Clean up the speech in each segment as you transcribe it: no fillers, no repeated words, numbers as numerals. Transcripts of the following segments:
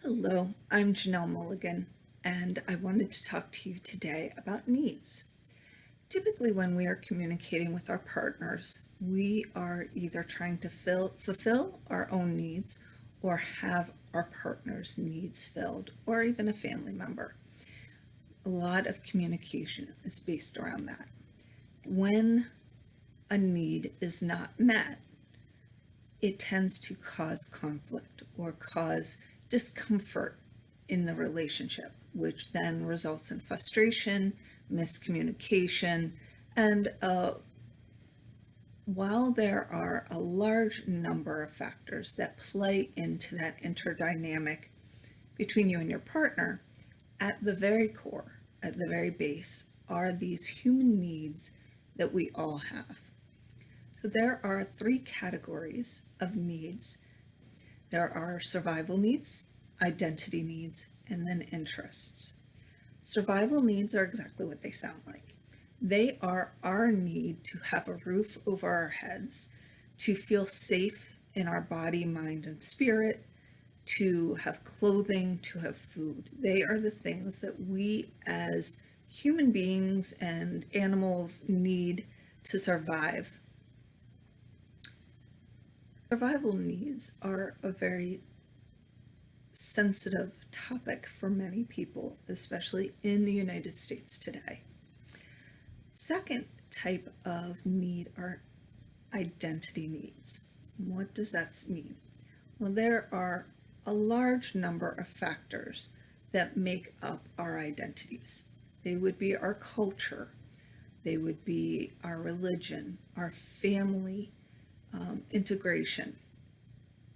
Hello, I'm Janelle Mulligan, and I wanted to talk to you today about needs. Typically, when we are communicating with our partners, we are either trying to fulfill our own needs or have our partner's needs filled, or even a family member. A lot of communication is based around that. When a need is not met, it tends to cause conflict or cause discomfort in the relationship, which then results in frustration, miscommunication, and while there are a large number of factors that play into that interdynamic between you and your partner, at the very core, at the very base, are these human needs that we all have. So there are three categories of needs. There are survival needs, identity needs, and then interests. Survival needs are exactly what they sound like. They are our need to have a roof over our heads, to feel safe in our body, mind, and spirit, to have clothing, to have food. They are the things that we as human beings and animals need to survive. Survival needs are a very sensitive topic for many people, especially in the United States today. Second type of need are identity needs. What does that mean? Well, there are a large number of factors that make up our identities. They would be our culture, they would be our religion, our family, integration,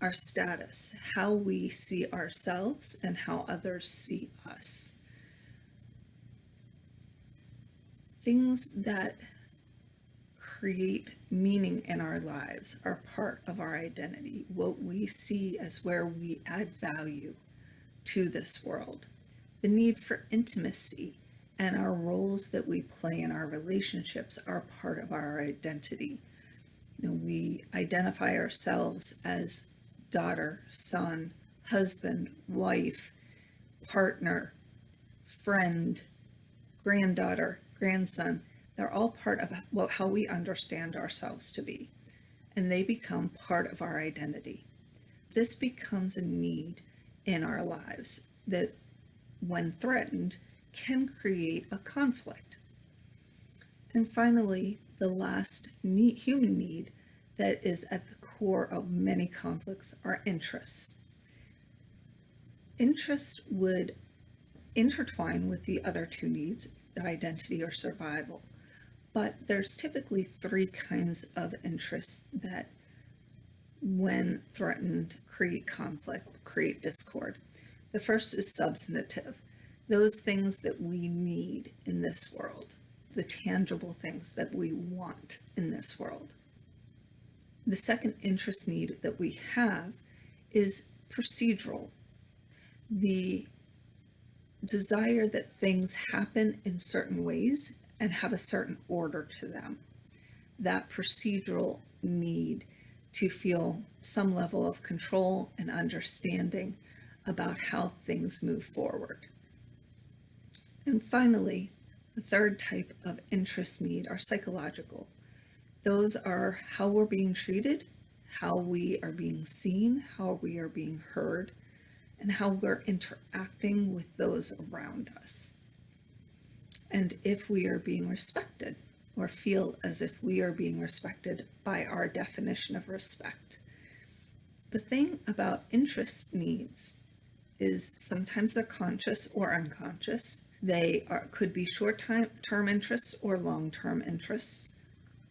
our status, how we see ourselves and how others see us. Things that create meaning in our lives are part of our identity, what we see as where we add value to this world. The need for intimacy and our roles that we play in our relationships are part of our identity. We identify ourselves as daughter, son, husband, wife, partner, friend, granddaughter, grandson. They're all part of how we understand ourselves to be, and they become part of our identity. This becomes a need in our lives that, when threatened, can create a conflict. And finally, the last human need that is at the core of many conflicts are interests. Interests would intertwine with the other two needs, the identity or survival. But there's typically three kinds of interests that, when threatened, create conflict, create discord. The first is substantive, those things that we need in this world, the tangible things that we want in this world. The second interest need that we have is procedural, the desire that things happen in certain ways and have a certain order to them. That procedural need to feel some level of control and understanding about how things move forward. And finally, the third type of interest need are psychological. Those are how we're being treated, how we are being seen, how we are being heard, and how we're interacting with those around us. And if we are being respected, or feel as if we are being respected by our definition of respect. The thing about interest needs is sometimes they're conscious or unconscious. They could be short-term interests or long-term interests.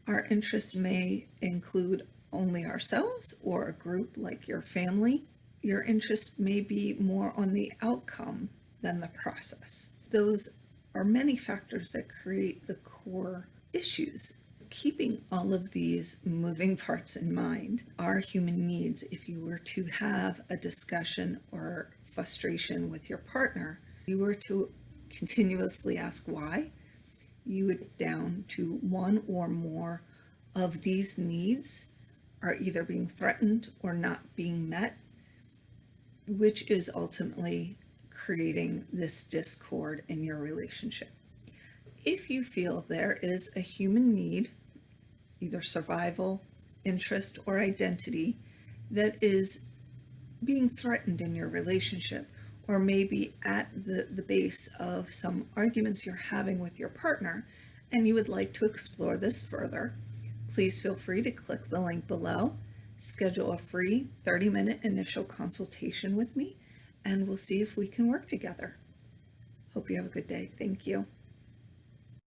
Our interests may include only ourselves or a group like your family. Your interest may be more on the outcome than the process. Those are many factors that create the core issues. Keeping all of these moving parts in mind, our human needs, if you were to have a discussion or frustration with your partner, you were to continuously ask why, you would get down to one or more of these needs are either being threatened or not being met. which is ultimately creating this discord in your relationship. If you feel there is a human need, either survival, interest, or identity, that is being threatened in your relationship, or maybe at the base of some arguments you're having with your partner, and you would like to explore this further, please feel free to click the link below, schedule a free 30-minute initial consultation with me, and we'll see if we can work together. Hope you have a good day. Thank you.